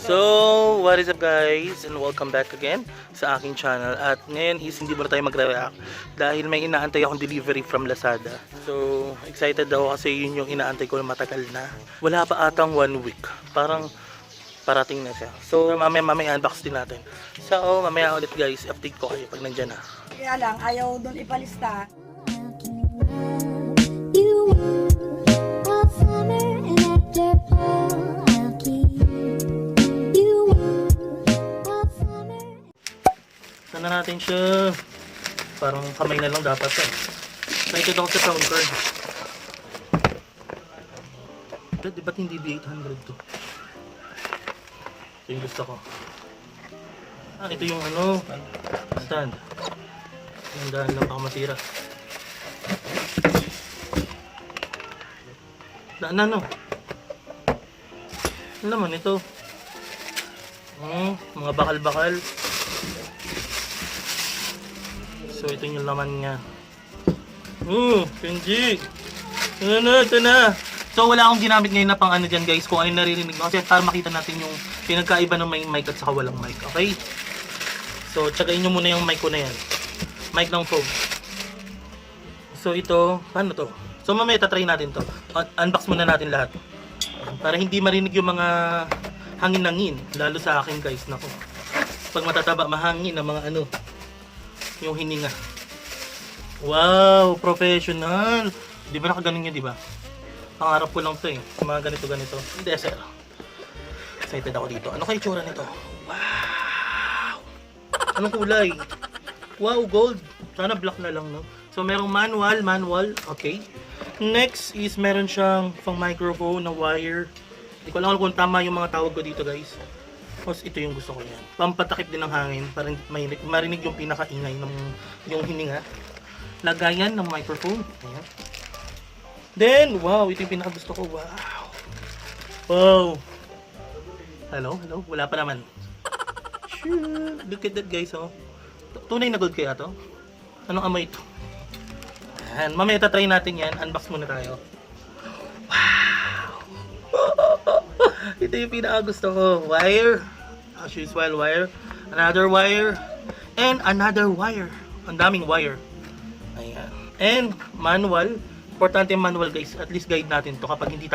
So, what is up guys? And welcome back again sa aking channel. At ngayon is hindi muna tayo magre-react dahil may inaantay akong delivery from Lazada. So, excited daw kasi yun yung inaantay ko na matagal na. Wala pa atang 1 week. Parang parating na siya. So, mamaya unbox din natin. So, mamaya ulit guys, update ko kayo pag nandyan na. Kaya lang, ayaw doon ipalista. Sana natin siya. Parang kamay na lang dapat eh. Excited ako sa sound card. Ba't hindi B800 to? Ito yung gusto ko. Ito yung ano, stand. Yung daan lang baka masira. Daan ano? Ano naman ito? Mga bakal-bakal. So ito yung laman niya. Kenji! Ito na! So wala akong ginamit ngayon na pang ano dyan guys, kung ano naririnig mo. Kasi para makita natin yung pinagkaiba ng may mic at saka walang mic. Okay? So tsagain nyo muna yung mic ko na yan. Mic ng phone. So ito, paano to? So mamaya tatry natin to. Unbox muna natin lahat. Para hindi marinig yung mga hangin-hangin. Lalo sa akin guys, nako. Pag matataba, mahangin ang mga ano, yung hininga. Wow, professional. Di ba nakaganon yun, di ba? Pangarap ko lang to eh. Mga ganito. Hindi, sir. Excited ako dito. Ano kaya itsura nito? Wow! Anong kulay? Wow, gold. Sana black na lang, no? So, merong manual. Okay. Next is meron siyang pang microphone na wire. Hindi ko lang alam kung tama yung mga tawag ko dito, guys. Tapos ito yung gusto ko yan. Pampatakip din ng hangin para marinig yung pinakaingay ng yung hininga. Lagayan ng microphone. Ayan. Then, wow, ito yung pinaka gusto ko. Wow. Hello? Wala pa naman. Look at that guys, oh. Tunay na gold kaya to? Anong amoy ito? Ayan. Mamaya tatry natin yan. Unbox muna tayo. Wow. Ito yung pinaka gusto ko. Wire. As usual, wire. Another wire. And another wire. Ang daming wire. Ayan. And manual. Importante yung manual guys. At least guide natin to kapag hindi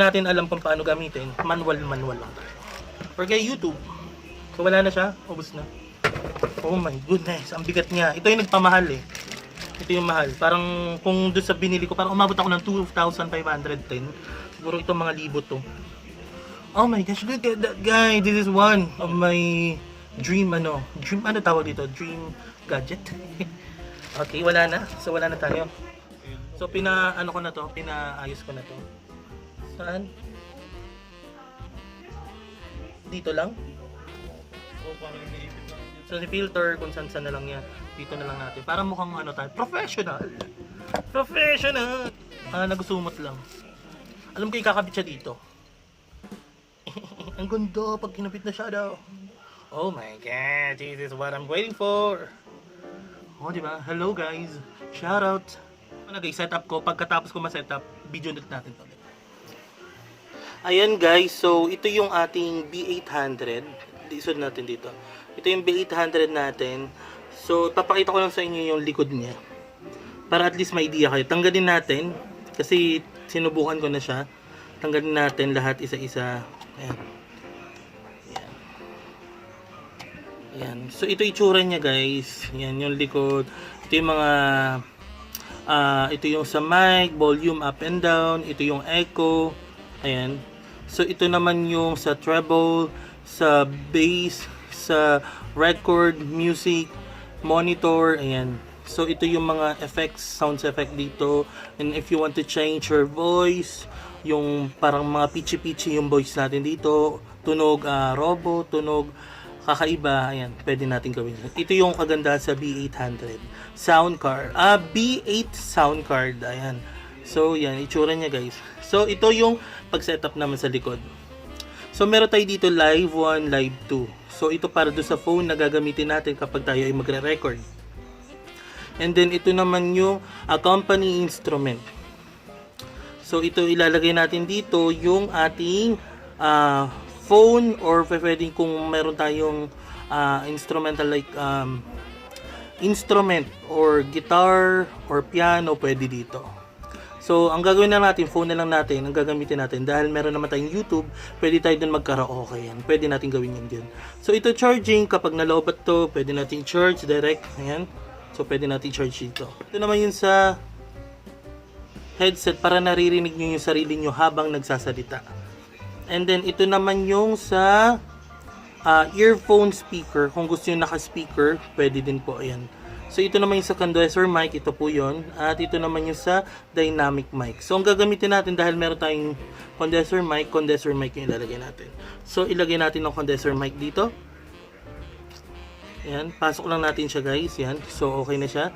natin alam kung paano gamitin. Manual lang tayo. Or kay YouTube. So wala na siya. Ubus na. Oh my goodness. Ang bigat niya. Ito yung nagpamahal eh. Ito yung mahal. Parang kung doon sa binili ko, parang umabot ako ng 2,510. Siguro itong mga libo to. Oh my gosh, look at that guy. This is one of my dream ano tawag dito? Dream gadget. Okay, wala na. So wala na tayo. So pinaayos ko na to. Saan? Dito lang? So si filter kung saan na lang yan. Dito na lang natin. Para mukhang ano tayo, professional. Nagusumot lang. Alam ko ikakabit siya dito. Ang ganda pag kinabit na siya daw. Oh my god, this is what I'm waiting for. Oh, diba? Hello guys. Shout out. Nag-set up ko. Pagkatapos ko ma-set up, video ulit natin to. Ayan guys, so ito yung ating B800. Isod natin dito. Ito yung B800 natin. So, papakita ko lang sa inyo yung likod niya. Para at least may idea kayo. Tanggalin natin. Kasi sinubukan ko na siya. Tanggalin natin lahat isa-isa. Ayan. Ayan. So ito itsura niya guys. Ayan yung likod. Ito yung mga ito yung sa mic, volume up and down. Ito yung echo. Ayan. So ito naman yung sa treble, sa bass, sa record, music, monitor. Ayan. So ito yung mga effects, sounds effect dito. And if you want to change your voice, yung parang mga pitchy-pitchy yung voice natin dito. Tunog robo, tunog kakaiba, ayan, pwede natin gawin. Ito yung kagandahan sa B800 sound card. B8 sound card, ayan. So, yan, itsura niya guys. So, ito yung pag-setup naman sa likod. So, meron tayo dito live 1, live 2. So, ito para doon sa phone na gagamitin natin kapag tayo ay magre-record. And then, ito naman yung accompany instrument. So ito ilalagay natin dito yung ating phone or pwedeng kung meron tayong instrumental like instrument or guitar or piano, pwede dito. So, ang gagawin na natin, phone na lang natin, ang gagamitin natin. Dahil meron naman tayong YouTube, pwede tayo dun magkaraoke yan. Pwede natin gawin yan dyan. So, ito charging, kapag nalobat to, pwede natin charge direct. Ayan. So, pwede natin charge dito. Ito naman yun sa headset para naririnig nyo yung sarili nyo habang nagsasalita. And then, ito naman yung sa earphone speaker. Kung gusto nyo naka-speaker, pwede din po. Ayan. So, ito naman yung sa condenser mic, ito po yon. At ito naman yung sa dynamic mic. So, ang gagamitin natin dahil meron tayong condenser mic yung ilalagay natin. So, ilagay natin ng condenser mic dito. Ayan, pasok lang natin siya guys. Yan. So, okay na siya.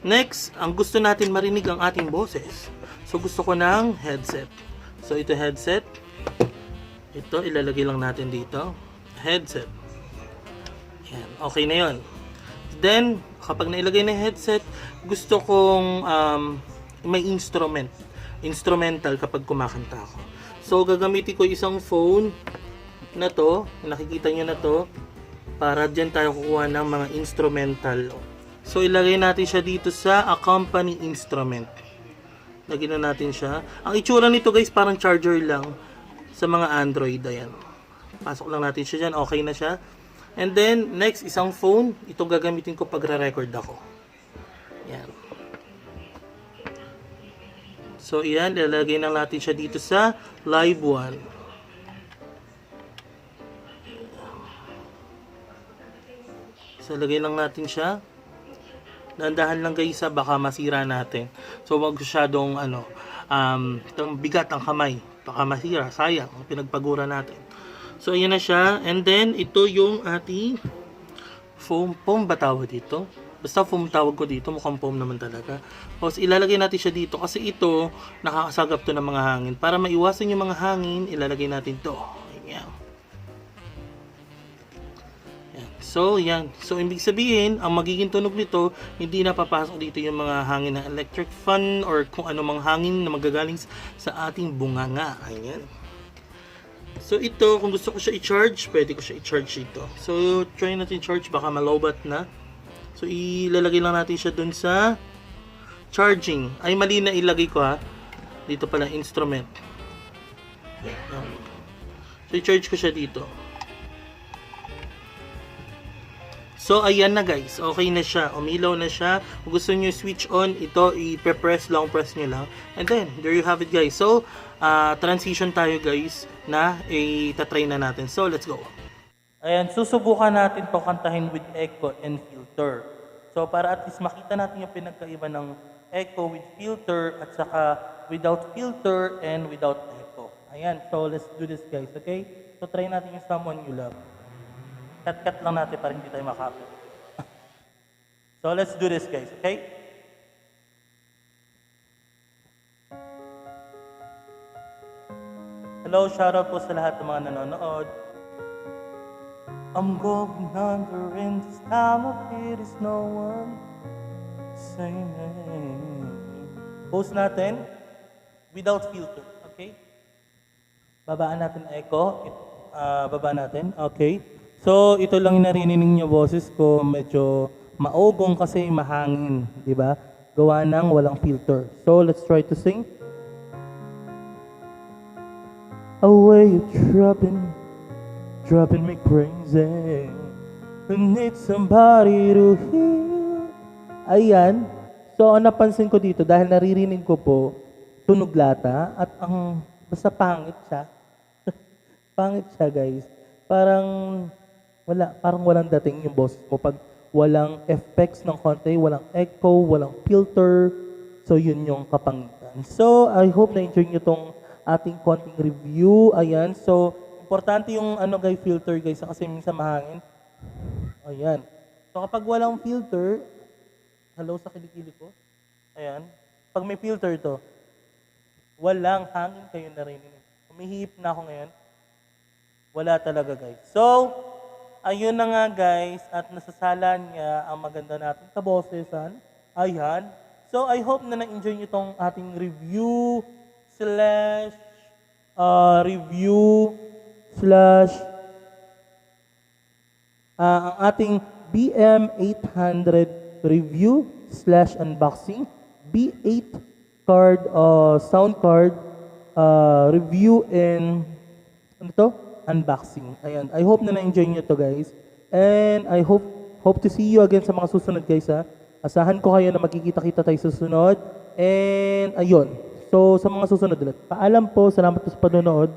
Next, ang gusto natin marinig ang ating boses. So, gusto ko ng headset. So, ito headset. Ito, ilalagay lang natin dito. Headset. Ayan, okay na yon. Then, kapag nailagay na headset, gusto kong may instrumental kapag kumakanta ako. So, gagamitin ko isang phone na to, nakikita nyo na to, para dyan tayo kukuha ng mga instrumental. So, ilagay natin siya dito sa accompany instrument. Lagyan na natin siya. Ang itsura nito guys, parang charger lang sa mga Android. Ayan. Pasok lang natin siya dyan. Okay na siya. And then, next, isang phone. Ito gagamitin ko pag re-record ako. Yan. So, yan. Lalagay na natin siya dito sa Live 1. So, lagay lang natin siya. Dahan-dahan lang guys, baka masira natin. So, wag masyadong, bigat ang kamay. Baka masira. Sayang. Pinagpagura natin. So, ayan na siya. And then, ito yung ating foam. Foam ba tawag dito? Basta foam tawag ko dito. Mukhang foam naman talaga. Tapos, ilalagay natin siya dito. Kasi ito, nakakasagap to ng mga hangin. Para maiwasan yung mga hangin, ilalagay natin to. Ayan. Ayan. So, yan. So, ibig sabihin, ang magiging tunog nito, hindi na papasok dito yung mga hangin ng electric fan or kung ano mang hangin na magagaling sa ating bunganga. Ayan. So ito, kung gusto ko siya i-charge, pwede ko siya i-charge ito. So try natin i-charge, baka malobat na. So ilalagay lang natin siya dun sa charging. Ay mali na ilagay ko ha. Dito pala instrument. So i-charge ko siya dito. So ayan na guys, okay na siya, umilaw na siya. Kung gusto niyo switch on, ito i-press, long press niyo lang. And then, there you have it guys. So, transition tayo guys na itatry na natin. So, let's go. Ayan, susubukan natin to kantahin with echo and filter. So, para at least makita natin yung pinagkaiba ng echo with filter at saka without filter and without echo. Ayan, so let's do this guys, okay? So, try natin yung Someone You Love. Cut lang natin para hindi tayo makapit. So, let's do this guys, okay? Hello, shoutout po sa lahat ng mga nanonood. I'm going under in this time of it is no one saying. Post natin without filter, okay? Babaan natin echo. Baba natin, okay? So, ito lang yung narinig niyo boses ko, medyo maugong kasi mahangin, di ba? Gawa ng walang filter. So, let's try to sing. Away you're dropping me crazy. I need somebody to hear. Ayan. So, ang napansin ko dito, dahil naririnig ko po, tunog lata, at ang, basta pangit siya. Pangit siya, guys. Parang walang dating yung boses mo pag walang effects ng konti, walang echo, walang filter. So, yun yung kapangitan. So, I hope na-enjoy nyo tong ating konting review. Ayan. So, importante yung guys, filter guys, kasi minsan mahangin. Ayan. So, kapag walang filter, hello sa kilikili ko. Ayan. Pag may filter to, walang hangin kayo narinig. Humihip na ako ngayon. Wala talaga guys. So, ayun na nga guys, at nasasalan niya ang maganda nating kabosesan. Ayan. So, I hope na na-enjoy nyo itong ating review slash ang ating BM800 review slash unboxing, B8 card, sound card, review and ano to? Unboxing. Ayan. I hope na na-enjoy nyo to guys. And I hope to see you again sa mga susunod guys ha. Asahan ko kayo na magkikita-kita tayo sa susunod. And ayun. So sa mga susunod ulit. Paalam po. Salamat po sa panonood.